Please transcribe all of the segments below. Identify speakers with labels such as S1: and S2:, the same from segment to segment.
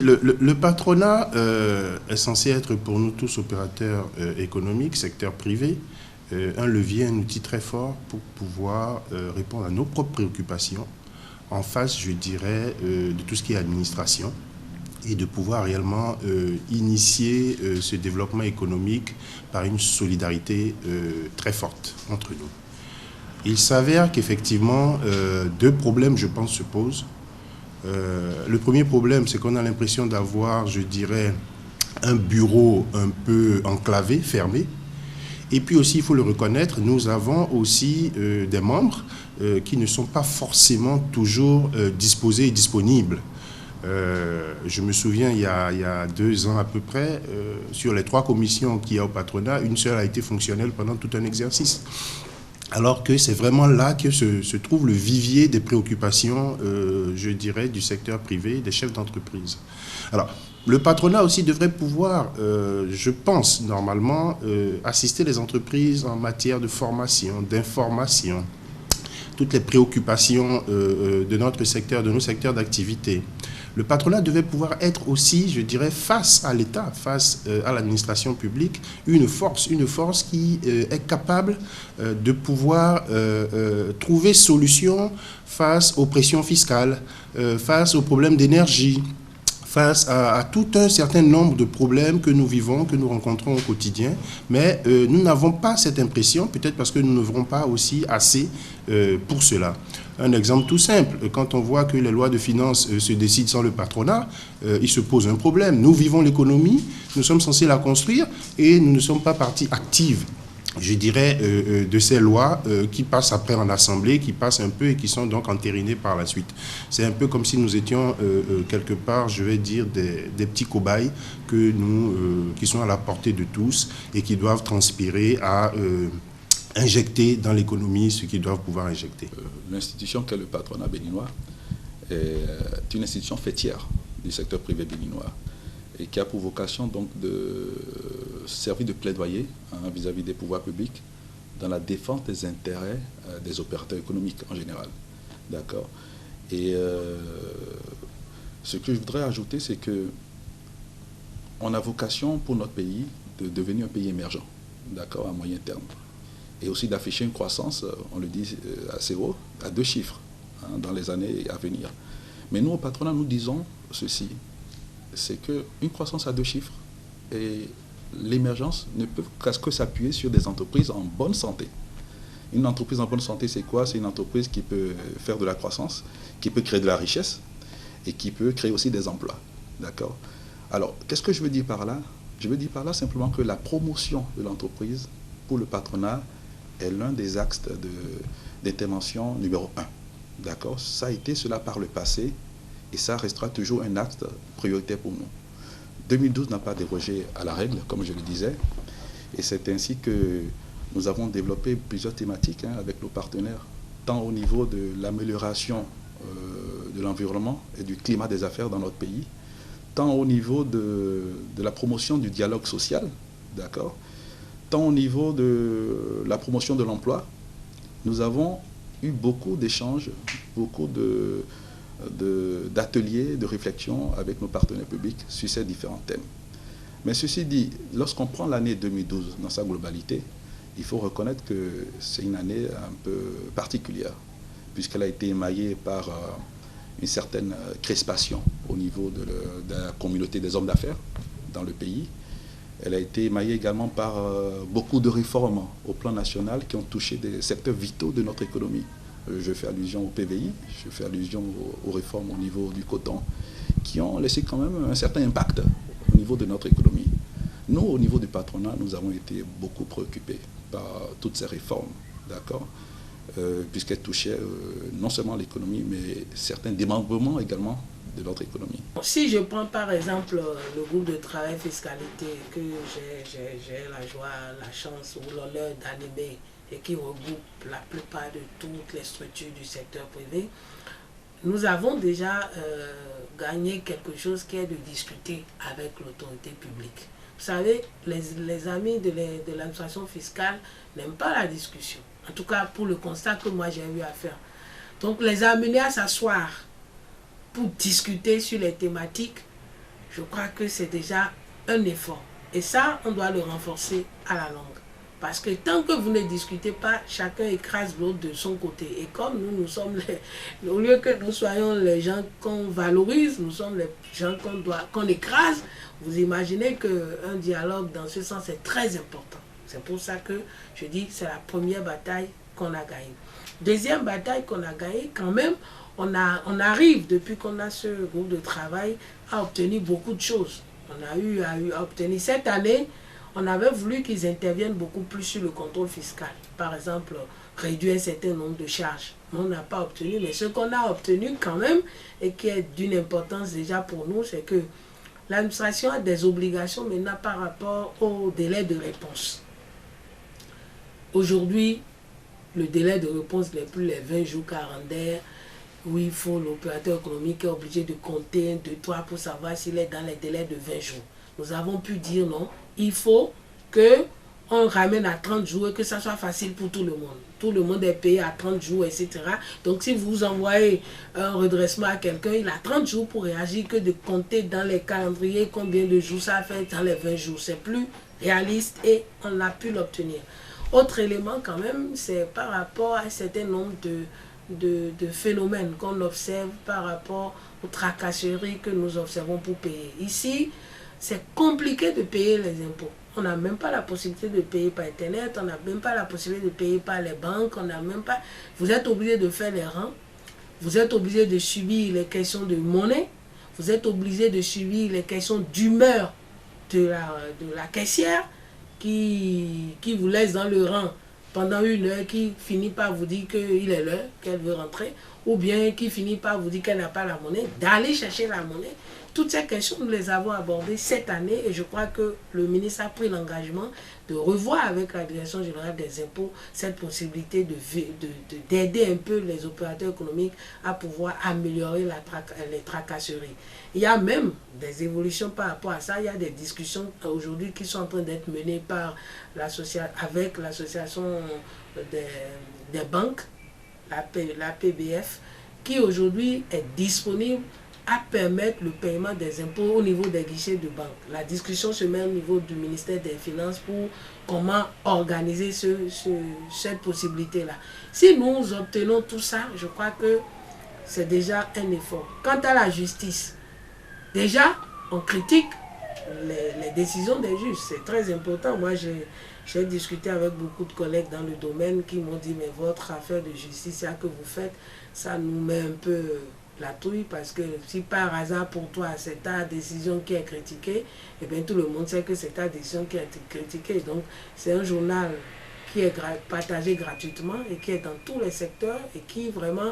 S1: le patronat est censé être pour nous tous opérateurs économiques, secteur privé, un levier, un outil très fort pour pouvoir répondre à nos propres préoccupations en face, je dirais, de tout ce qui est administration et de pouvoir réellement initier ce développement économique par une solidarité très forte entre nous. Il s'avère qu'effectivement, deux problèmes, je pense, se posent. Le premier problème, c'est qu'on a l'impression d'avoir, je dirais, un bureau un peu enclavé, fermé. Et puis aussi, il faut le reconnaître, nous avons aussi des membres qui ne sont pas forcément toujours disposés et disponibles. Je me souviens, il y a 2 ans à peu près, sur les 3 commissions qu'il y a au patronat, une seule a été fonctionnelle pendant tout un exercice. Alors que c'est vraiment là que se trouve le vivier des préoccupations, je dirais, du secteur privé, des chefs d'entreprise. Alors, le patronat aussi devrait pouvoir, je pense, normalement, assister les entreprises en matière de formation, d'information, toutes les préoccupations de notre secteur, de nos secteurs d'activité. Le patronat devait pouvoir être aussi, je dirais, face à l'État, face à l'administration publique, une force qui est capable de pouvoir trouver solution face aux pressions fiscales, face aux problèmes d'énergie, face à tout un certain nombre de problèmes que nous vivons, que nous rencontrons au quotidien. Mais nous n'avons pas cette impression, peut-être parce que nous n'ouvrons pas aussi assez pour cela. Un exemple tout simple, quand on voit que les lois de finances se décident sans le patronat, il se pose un problème. Nous vivons l'économie, nous sommes censés la construire et nous ne sommes pas partie active, je dirais, de ces lois qui passent après en assemblée, qui passent un peu et qui sont donc entérinées par la suite. C'est un peu comme si nous étions quelque part, je vais dire, des petits cobayes qui sont à la portée de tous et qui doivent transpirer à injecter dans l'économie ce qu'ils doivent pouvoir injecter.
S2: L'institution qu'est le patronat béninois est une institution fêtière du secteur privé béninois et qui a pour vocation donc de servir de plaidoyer vis-à-vis des pouvoirs publics dans la défense des intérêts des opérateurs économiques en général. D'accord. Et ce que je voudrais ajouter, c'est que on a vocation pour notre pays de devenir un pays émergent, d'accord, à moyen terme. Et aussi d'afficher une croissance, on le dit assez haut, à 2 chiffres dans les années à venir. Mais nous, au patronat, nous disons ceci, c'est qu'une croissance à 2 chiffres et l'émergence ne peut que s'appuyer sur des entreprises en bonne santé. Une entreprise en bonne santé, c'est quoi? C'est une entreprise qui peut faire de la croissance, qui peut créer de la richesse et qui peut créer aussi des emplois. D'accord? Alors, qu'est-ce que je veux dire par là? Je veux dire par là simplement que la promotion de l'entreprise pour le patronat est l'un des axes d'intervention numéro 1. D'accord? Ça a été cela par le passé et ça restera toujours un axe prioritaire pour nous. 2012 n'a pas dérogé à la règle, comme je le disais, et c'est ainsi que nous avons développé plusieurs thématiques avec nos partenaires, tant au niveau de l'amélioration de l'environnement et du climat des affaires dans notre pays, tant au niveau de la promotion du dialogue social, d'accord, tant au niveau de la promotion de l'emploi. Nous avons eu beaucoup d'échanges, beaucoup d'ateliers, de réflexion avec nos partenaires publics sur ces différents thèmes. Mais ceci dit, lorsqu'on prend l'année 2012 dans sa globalité, il faut reconnaître que c'est une année un peu particulière, puisqu'elle a été émaillée par une certaine crispation au niveau de la communauté des hommes d'affaires dans le pays. Elle a été émaillée également par beaucoup de réformes au plan national qui ont touché des secteurs vitaux de notre économie. Je fais allusion au PVI, je fais allusion aux réformes au niveau du coton, qui ont laissé quand même un certain impact au niveau de notre économie. Nous, au niveau du patronat, nous avons été beaucoup préoccupés par toutes ces réformes, d'accord, puisqu'elles touchaient non seulement l'économie, mais certains démembrements également de notre économie.
S3: Si je prends par exemple le groupe de travail fiscalité que j'ai la joie, la chance ou l'honneur d'animer et qui regroupe la plupart de toutes les structures du secteur privé, nous avons déjà gagné quelque chose qui est de discuter avec l'autorité publique. Vous savez, les amis de l'administration fiscale n'aiment pas la discussion. En tout cas, pour le constat que moi j'ai eu à faire. Donc, les amener à s'asseoir pour discuter sur les thématiques je crois que c'est déjà un effort. Et ça, on doit le renforcer à la longue. Parce que tant que vous ne discutez pas, chacun écrase l'autre de son côté. Et comme nous sommes au lieu que nous soyons les gens qu'on valorise, nous sommes les gens qu'on écrase, vous imaginez qu'un dialogue dans ce sens est très important. C'est pour ça que je dis que c'est la première bataille qu'on a gagnée. Deuxième bataille qu'on a gagnée, quand même, on arrive, depuis qu'on a ce groupe de travail, à obtenir beaucoup de choses. On a eu à obtenir cette année. On avait voulu qu'ils interviennent beaucoup plus sur le contrôle fiscal. Par exemple, réduire un certain nombre de charges. On n'a pas obtenu, mais ce qu'on a obtenu quand même, et qui est d'une importance déjà pour nous, c'est que l'administration a des obligations maintenant par rapport au délai de réponse. Aujourd'hui, le délai de réponse n'est plus les 20 jours calendaires, où il faut l'opérateur économique est obligé de compter 1, 2, 3 pour savoir s'il est dans les délais de 20 jours. Nous avons pu dire non, il faut qu'on ramène à 30 jours et que ça soit facile pour tout le monde. Tout le monde est payé à 30 jours, etc. Donc si vous envoyez un redressement à quelqu'un, il a 30 jours pour réagir que de compter dans les calendriers combien de jours ça fait dans les 20 jours. C'est plus réaliste et on a pu l'obtenir. Autre élément quand même, c'est par rapport à un certain nombre de phénomènes qu'on observe par rapport aux tracasseries que nous observons pour payer. Ici, c'est compliqué de payer les impôts. On n'a même pas la possibilité de payer par Internet, on n'a même pas la possibilité de payer par les banques, on n'a même pas... Vous êtes obligé de faire les rangs, vous êtes obligé de subir les questions de monnaie, vous êtes obligé de subir les questions d'humeur de la caissière qui vous laisse dans le rang pendant 1 heure, qui finit par vous dire qu'il est l'heure, qu'elle veut rentrer, ou bien qui finit par vous dire qu'elle n'a pas la monnaie, d'aller chercher la monnaie. Toutes ces questions, nous les avons abordées cette année et je crois que le ministre a pris l'engagement de revoir avec la Direction générale des impôts cette possibilité d'aider un peu les opérateurs économiques à pouvoir améliorer les tracasseries. Il y a même des évolutions par rapport à ça. Il y a des discussions aujourd'hui qui sont en train d'être menées avec l'association des banques, la PBF, qui aujourd'hui est disponible à permettre le paiement des impôts au niveau des guichets de banque. La discussion se met au niveau du ministère des Finances pour comment organiser cette possibilité-là. Si nous obtenons tout ça, je crois que c'est déjà un effort. Quant à la justice, déjà, on critique les décisions des juges. C'est très important. Moi, j'ai discuté avec beaucoup de collègues dans le domaine qui m'ont dit, mais votre affaire de justice, que vous faites, ça nous met un peu la trouille, parce que si par hasard pour toi c'est ta décision qui est critiquée, et bien tout le monde sait que c'est ta décision qui est critiquée. Donc c'est un journal qui est partagé gratuitement et qui est dans tous les secteurs et qui vraiment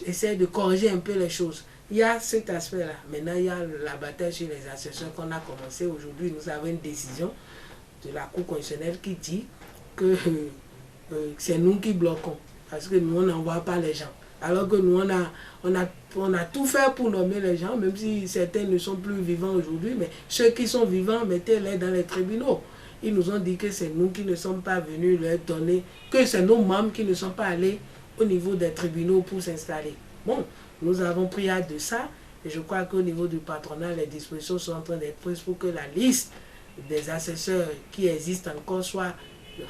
S3: essaie de corriger un peu les choses. Il y a cet aspect-là. Maintenant, il y a la bataille sur les associations qu'on a commencé. Aujourd'hui, nous avons une décision de la Cour constitutionnelle qui dit que c'est nous qui bloquons, parce que nous, on n'envoie pas les gens. Alors que nous, on a tout fait pour nommer les gens, même si certains ne sont plus vivants aujourd'hui, mais ceux qui sont vivants, mettez-les dans les tribunaux. Ils nous ont dit que c'est nous qui ne sommes pas venus leur donner, que c'est nos membres qui ne sont pas allés au niveau des tribunaux pour s'installer. Bon, nous avons pris acte de ça, et je crois qu'au niveau du patronat, les dispositions sont en train d'être prises pour que la liste des assesseurs qui existent encore soit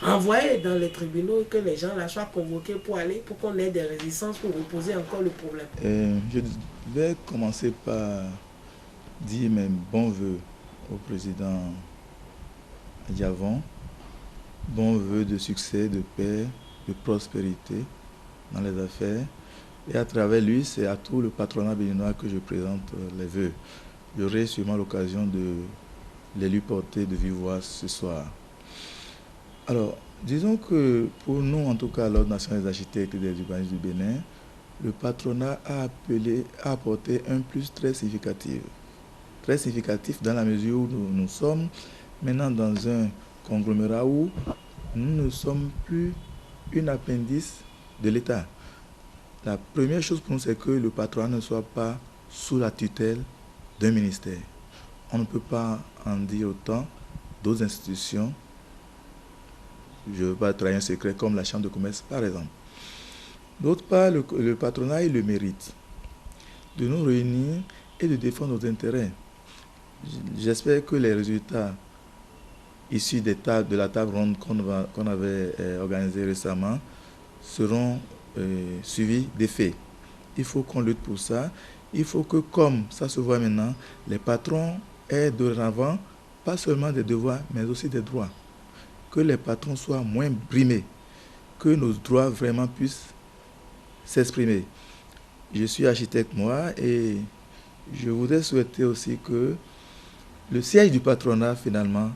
S3: renvoyés dans les tribunaux et que les gens là soient convoqués pour qu'on ait des résistances pour reposer encore le problème.
S4: Je vais commencer par dire mes bons voeux au président Diavon, bons voeux de succès, de paix, de prospérité dans les affaires. Et à travers lui, c'est à tout le patronat béninois que je présente les voeux. J'aurai sûrement l'occasion de les lui porter de vive voix ce soir. Alors, disons que pour nous, en tout cas, l'Ordre national des architectes et des urbanistes du Bénin, le patronat a apporté un plus très significatif. Très significatif dans la mesure où nous sommes maintenant dans un conglomérat où nous ne sommes plus une appendice de l'État. La première chose pour nous, c'est que le patronat ne soit pas sous la tutelle d'un ministère. On ne peut pas en dire autant d'autres institutions. Je ne veux pas trahir un secret comme la Chambre de commerce, par exemple. D'autre part, le patronat a eu le mérite de nous réunir et de défendre nos intérêts. J'espère que les résultats issus de la table ronde qu'on avait organisée récemment seront suivis des faits. Il faut qu'on lutte pour ça. Il faut que, comme ça se voit maintenant, les patrons aient dorénavant pas seulement des devoirs, mais aussi des droits. Que les patrons soient moins brimés, que nos droits vraiment puissent s'exprimer. Je suis architecte moi et je voudrais souhaiter aussi que le siège du patronat finalement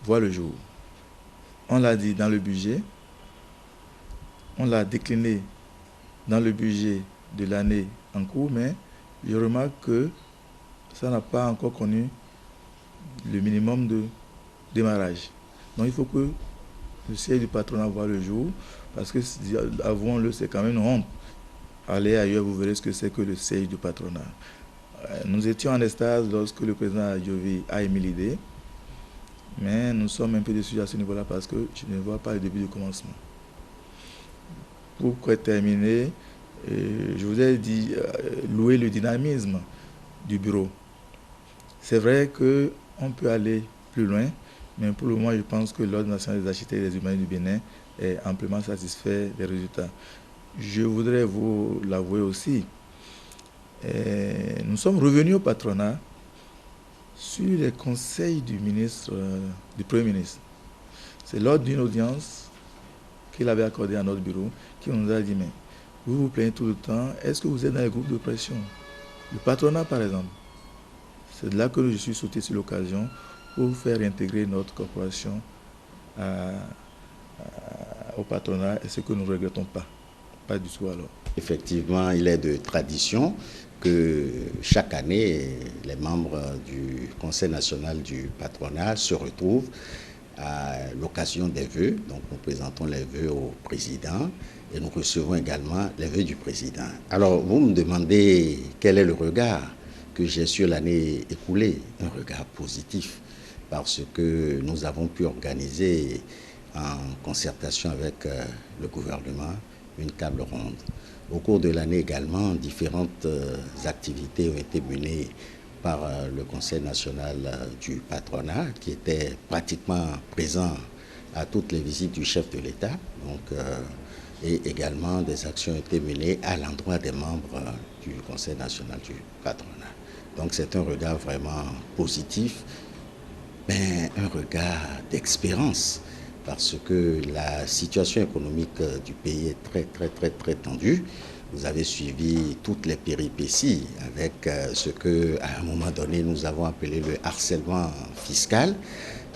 S4: voit le jour. On l'a dit dans le budget, on l'a décliné dans le budget de l'année en cours, mais je remarque que ça n'a pas encore connu le minimum de démarrage. Donc il faut que le siège du patronat voit le jour, parce que, avouons-le, c'est quand même une honte. Allez ailleurs, vous verrez ce que c'est que le siège du patronat. Nous étions en extase lorsque le président Adjovi a émis l'idée, mais nous sommes un peu déçus à ce niveau-là parce que je ne vois pas le début du commencement. Pour terminer, je vous ai dit louer le dynamisme du bureau. C'est vrai qu'on peut aller plus loin, mais pour le moment, je pense que l'Ordre national des architectes et des humanistes du Bénin est amplement satisfait des résultats. Je voudrais vous l'avouer aussi. Nous sommes revenus au patronat sur les conseils du Premier ministre. C'est lors d'une audience qu'il avait accordée à notre bureau qui nous a dit, mais vous vous plaignez tout le temps, est-ce que vous êtes dans les groupes de pression? Le patronat, par exemple. C'est de là que je suis sauté sur l'occasion pour faire intégrer notre corporation au patronat, et ce que nous ne regrettons pas. Pas du tout alors.
S5: Effectivement, il est de tradition que chaque année, les membres du Conseil national du patronat se retrouvent à l'occasion des vœux. Donc nous présentons les vœux au président et nous recevons également les vœux du président. Alors vous me demandez quel est le regard que j'ai sur l'année écoulée. Un regard positif, parce que nous avons pu organiser en concertation avec le gouvernement une table ronde. Au cours de l'année également, différentes activités ont été menées par le Conseil national du patronat, qui était pratiquement présent à toutes les visites du chef de l'État. Et également des actions ont été menées à l'endroit des membres du Conseil national du patronat. Donc c'est un regard vraiment positif, mais un regard d'expérience, parce que la situation économique du pays est très tendue. Vous avez suivi toutes les péripéties avec ce que, à un moment donné, nous avons appelé le harcèlement fiscal.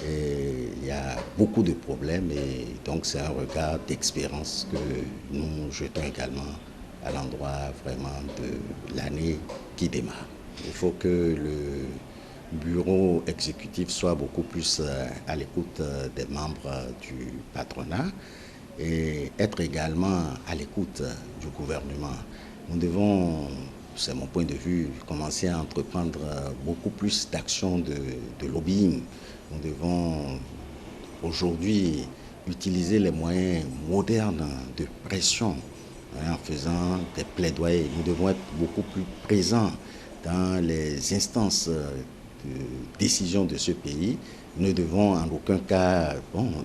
S5: Et il y a beaucoup de problèmes, et donc c'est un regard d'expérience que nous jetons également à l'endroit vraiment de l'année qui démarre. Il faut que le bureau exécutif soit beaucoup plus à l'écoute des membres du patronat et être également à l'écoute du gouvernement. Nous devons, c'est mon point de vue, commencer à entreprendre beaucoup plus d'actions de lobbying. Nous devons aujourd'hui utiliser les moyens modernes de pression en faisant des plaidoyers. Nous devons être beaucoup plus présents dans les instances de décision de ce pays. Nous ne devons en aucun cas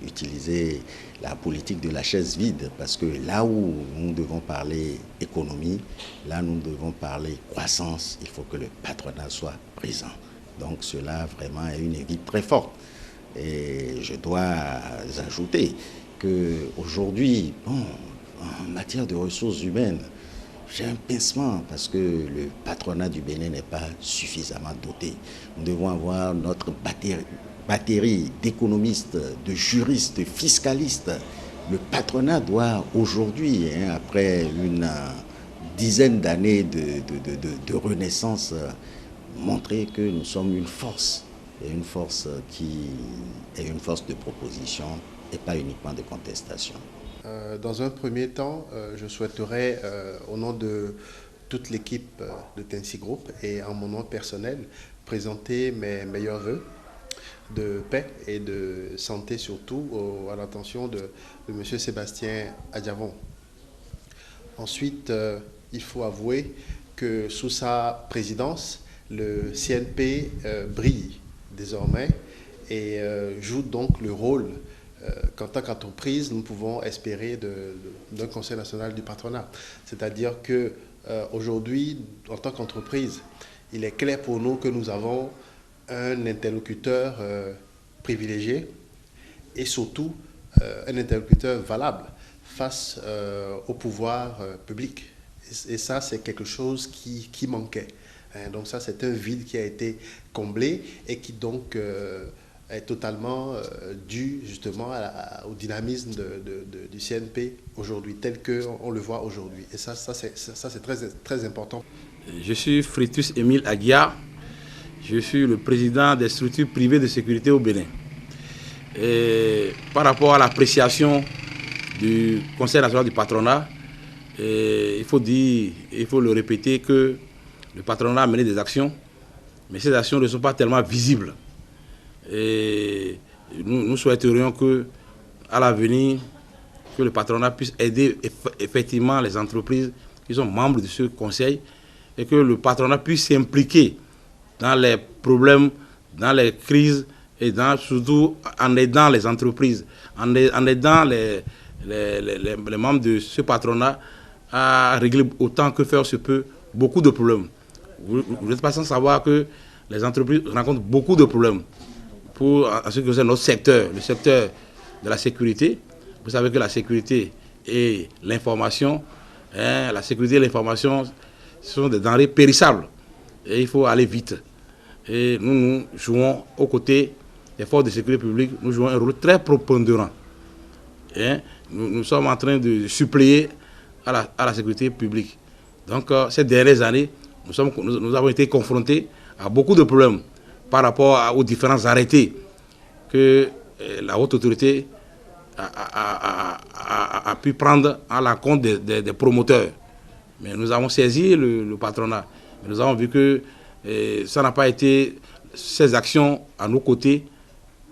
S5: utiliser la politique de la chaise vide, parce que là où nous devons parler économie, là nous devons parler croissance, il faut que le patronat soit présent. Donc cela vraiment est une invite très forte. Et je dois ajouter qu'aujourd'hui, en matière de ressources humaines, j'ai un pincement parce que le patronat du Bénin n'est pas suffisamment doté. Nous devons avoir notre batterie d'économistes, de juristes, de fiscalistes. Le patronat doit aujourd'hui, après une dizaine d'années de renaissance, montrer que nous sommes une force, et une force qui est une force de proposition et pas uniquement de contestation.
S6: Dans un premier temps, je souhaiterais, au nom de toute l'équipe de Tensi Group et en mon nom personnel, présenter mes meilleurs vœux de paix et de santé, surtout à l'attention de M. Sébastien Adjavon. Ensuite, il faut avouer que sous sa présidence, le CNP brille désormais et joue donc le rôle qu'en tant qu'entreprise, nous pouvons espérer d'un Conseil national du patronat. C'est-à-dire qu'aujourd'hui, en tant qu'entreprise, il est clair pour nous que nous avons un interlocuteur privilégié et surtout un interlocuteur valable face au pouvoir public. Et ça, c'est quelque chose qui manquait. Donc ça, c'est un vide qui a été comblé et qui donc est totalement dû justement au dynamisme du CNP aujourd'hui, tel qu'on le voit aujourd'hui. Et ça c'est très important.
S7: Je suis Fritus Émile Aguiar. Je suis le président des structures privées de sécurité au Bénin. Et par rapport à l'appréciation du Conseil national du patronat, il faut le répéter que le patronat a mené des actions, mais ces actions ne sont pas tellement visibles. Et nous souhaiterions qu'à l'avenir, que le patronat puisse aider effectivement les entreprises qui sont membres de ce conseil et que le patronat puisse s'impliquer dans les problèmes, dans les crises et surtout en aidant les entreprises, en aidant les membres de ce patronat à régler autant que faire se peut beaucoup de problèmes. Vous n'êtes pas sans savoir que les entreprises rencontrent beaucoup de problèmes en ce qui concerne notre secteur, le secteur de la sécurité. Vous savez que la sécurité et l'information, la sécurité et l'information sont des denrées périssables et il faut aller vite. Et nous jouons aux côtés des forces de sécurité publique, nous jouons un rôle très prépondérant. Nous sommes en train de suppléer à la sécurité publique. Donc ces dernières années, nous avons été confrontés à beaucoup de problèmes par rapport aux différents arrêtés que la haute autorité a pu prendre à la compte des promoteurs. Mais nous avons saisi le patronat. Mais nous avons vu que ça n'a pas été, ces actions à nos côtés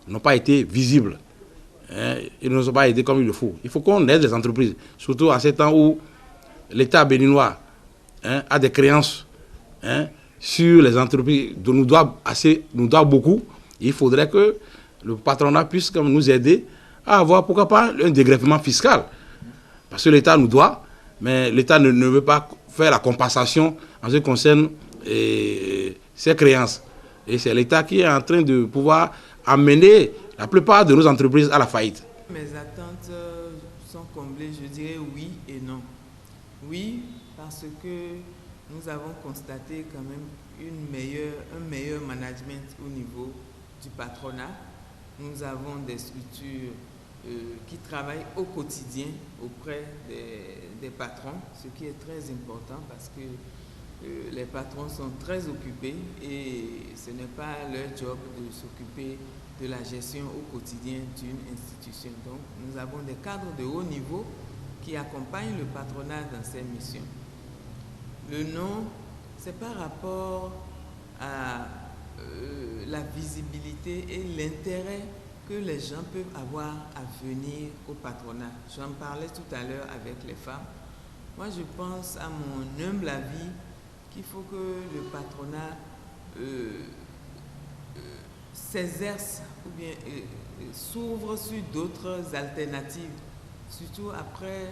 S7: n'ont pas été visibles. Ils ne nous ont pas aidés comme il le faut. Il faut qu'on aide les entreprises, surtout en ces temps où l'État béninois a des créances sur les entreprises, nous doit beaucoup. Il faudrait que le patronat puisse comme nous aider à avoir, pourquoi pas, un dégrèvement fiscal. Parce que l'État nous doit, mais l'État ne veut pas faire la compensation en ce qui concerne ses créances. Et c'est l'État qui est en train de pouvoir amener la plupart de nos entreprises à la faillite.
S8: Mes attentes sont comblées, je dirais oui et non. Oui, parce que nous avons constaté quand même un meilleur management au niveau du patronat. Nous avons des structures qui travaillent au quotidien auprès des patrons, ce qui est très important parce que les patrons sont très occupés et ce n'est pas leur job de s'occuper de la gestion au quotidien d'une institution. Donc, nous avons des cadres de haut niveau qui accompagnent le patronat dans ses missions. Le non, c'est par rapport à la visibilité et l'intérêt que les gens peuvent avoir à venir au patronat. J'en parlais tout à l'heure avec les femmes. Moi, je pense, à mon humble avis, qu'il faut que le patronat s'exerce ou bien s'ouvre sur d'autres alternatives, surtout après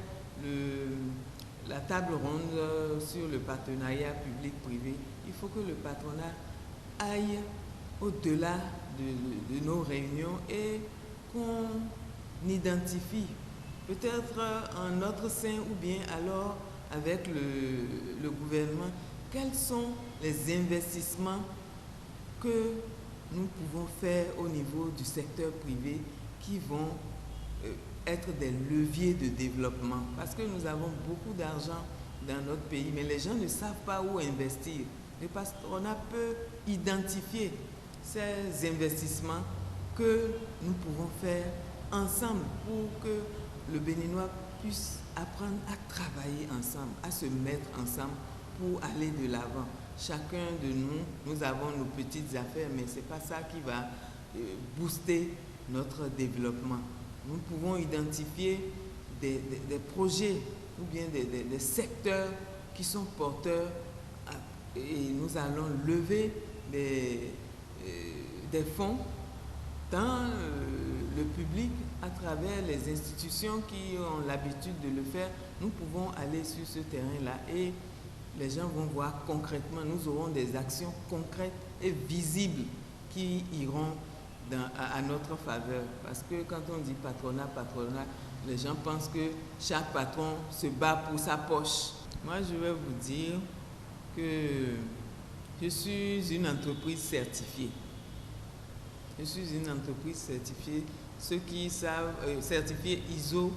S8: la table ronde sur le partenariat public-privé. Il faut que le patronat aille au-delà de nos réunions et qu'on identifie, peut-être en notre sein ou bien alors avec le gouvernement, quels sont les investissements que nous pouvons faire au niveau du secteur privé qui vont être des leviers de développement. Parce que nous avons beaucoup d'argent dans notre pays, mais les gens ne savent pas où investir. Le patronat peut identifier ces investissements que nous pouvons faire ensemble pour que le Béninois puisse apprendre à travailler ensemble, à se mettre ensemble pour aller de l'avant. Chacun de nous avons nos petites affaires, mais ce n'est pas ça qui va booster notre développement. Nous pouvons identifier des projets ou bien des secteurs qui sont porteurs et nous allons lever des fonds dans le public à travers les institutions qui ont l'habitude de le faire. Nous pouvons aller sur ce terrain-là et les gens vont voir concrètement, nous aurons des actions concrètes et visibles qui iront à notre faveur. Parce que quand on dit patronat, les gens pensent que chaque patron se bat pour sa poche. Moi, je vais vous dire que je suis une entreprise certifiée. Je suis une entreprise certifiée. Ceux qui savent, certifiée ISO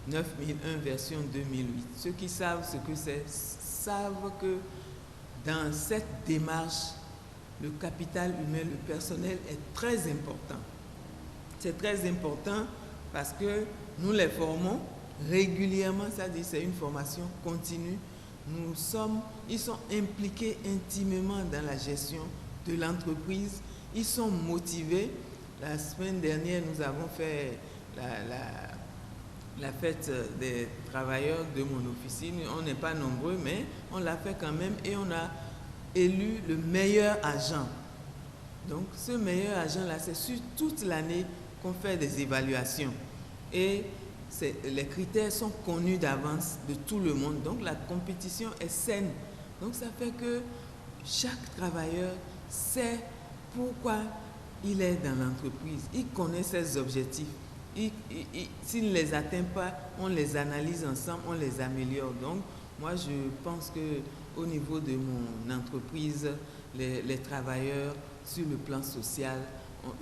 S8: 9001 version 2008. Ceux qui savent ce que c'est, savent que dans cette démarche, le capital humain, le personnel est très important. C'est très important parce que nous les formons régulièrement, c'est-à-dire c'est une formation continue. Ils sont impliqués intimement dans la gestion de l'entreprise. Ils sont motivés. La semaine dernière, nous avons fait la fête des travailleurs de mon officine. On n'est pas nombreux, mais on l'a fait quand même et on a élu le meilleur agent. Donc, ce meilleur agent-là, c'est sur toute l'année qu'on fait des évaluations. Et les critères sont connus d'avance de tout le monde. Donc, la compétition est saine. Donc, ça fait que chaque travailleur sait pourquoi il est dans l'entreprise. Il connaît ses objectifs. S'il ne les atteint pas, on les analyse ensemble, on les améliore. Donc, moi, je pense qu'au niveau de mon entreprise, les travailleurs, sur le plan social,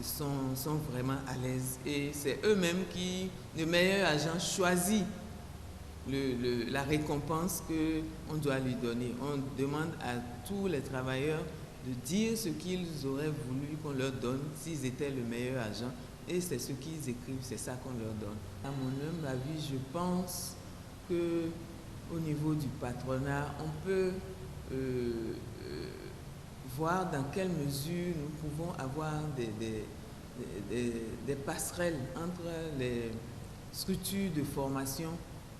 S8: sont vraiment à l'aise. Et c'est eux-mêmes qui, le meilleur agent, choisit la récompense qu'on doit lui donner. On demande à tous les travailleurs de dire ce qu'ils auraient voulu qu'on leur donne s'ils étaient le meilleur agent. Et c'est ce qu'ils écrivent, c'est ça qu'on leur donne. À mon humble avis, je pense qu'au niveau du patronat, on peut voir dans quelle mesure nous pouvons avoir des passerelles entre les structures de formation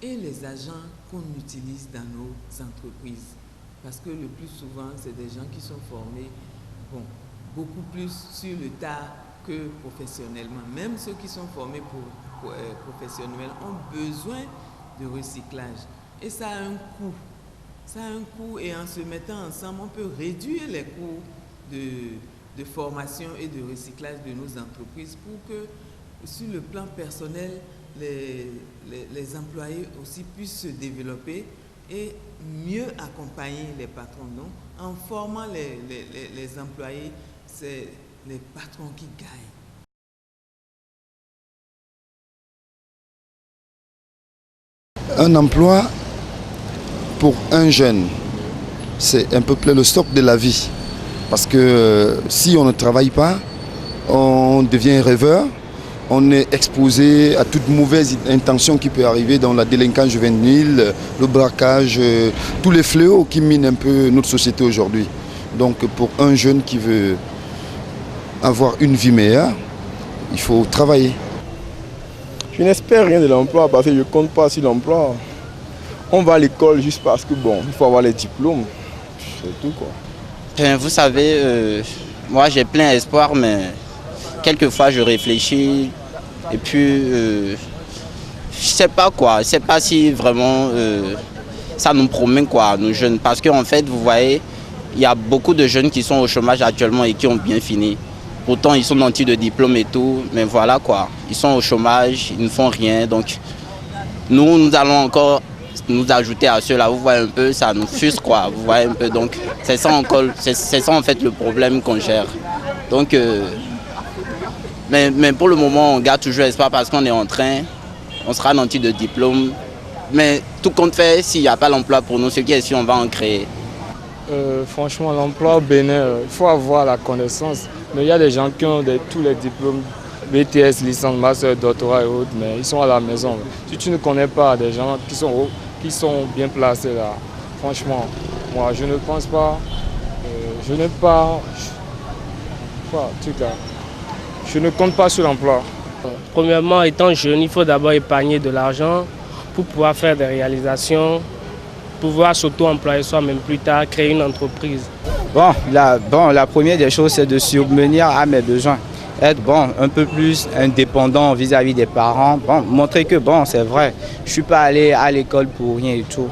S8: et les agents qu'on utilise dans nos entreprises. Parce que le plus souvent, c'est des gens qui sont formés beaucoup plus sur le tas que professionnellement. Même ceux qui sont formés professionnellement ont besoin de recyclage. Et ça a un coût. Ça a un coût et en se mettant ensemble, on peut réduire les coûts de formation et de recyclage de nos entreprises pour que, sur le plan personnel, les employés aussi puissent se développer et mieux accompagner les patrons. Donc, en formant les employés, c'est les patrons qui gagnent.
S9: Un emploi pour un jeune, c'est un peu près le stock de la vie. Parce que si on ne travaille pas, on devient rêveur, on est exposé à toute mauvaise intention qui peut arriver dans la délinquance juvénile, le braquage, tous les fléaux qui minent un peu notre société aujourd'hui. Donc pour un jeune qui veut avoir une vie meilleure, il faut travailler.
S10: Je n'espère rien de l'emploi parce que je ne compte pas sur l'emploi. On va à l'école juste parce que il faut avoir les diplômes. C'est tout quoi.
S11: Vous savez, moi j'ai plein d'espoir, mais quelquefois je réfléchis et puis je sais pas quoi, je sais pas si vraiment ça nous promet quoi, nous jeunes. Parce qu'en fait, vous voyez, il y a beaucoup de jeunes qui sont au chômage actuellement et qui ont bien fini. Pourtant, ils sont nantis de diplôme et tout, mais voilà quoi, ils sont au chômage, ils ne font rien. Donc nous allons encore nous ajouter à ceux-là, vous voyez un peu, ça nous frustre quoi, vous voyez un peu. Donc c'est ça encore, c'est ça en fait le problème qu'on gère. Donc mais pour le moment on garde toujours espoir parce qu'on est en train, on sera nanti de diplôme. Mais tout compte fait, s'il n'y a pas l'emploi pour nous, ce qui est sûr, on va en créer.
S10: Franchement, l'emploi au Bénin, il faut avoir la connaissance. Mais il y a des gens qui ont tous les diplômes, BTS, licence, master, doctorat et autres, mais ils sont à la maison. Si tu ne connais pas des gens qui sont bien placés là, franchement, moi je ne pense pas, je ne compte pas sur l'emploi.
S12: Premièrement, étant jeune, il faut d'abord épargner de l'argent pour pouvoir faire des réalisations
S10: pouvoir s'auto-employer soi-même plus tard, créer une entreprise.
S12: Bon, la première des choses, c'est de subvenir à mes besoins. Être un peu plus indépendant vis-à-vis des parents. Montrer que c'est vrai, je ne suis pas allé à l'école pour rien et tout.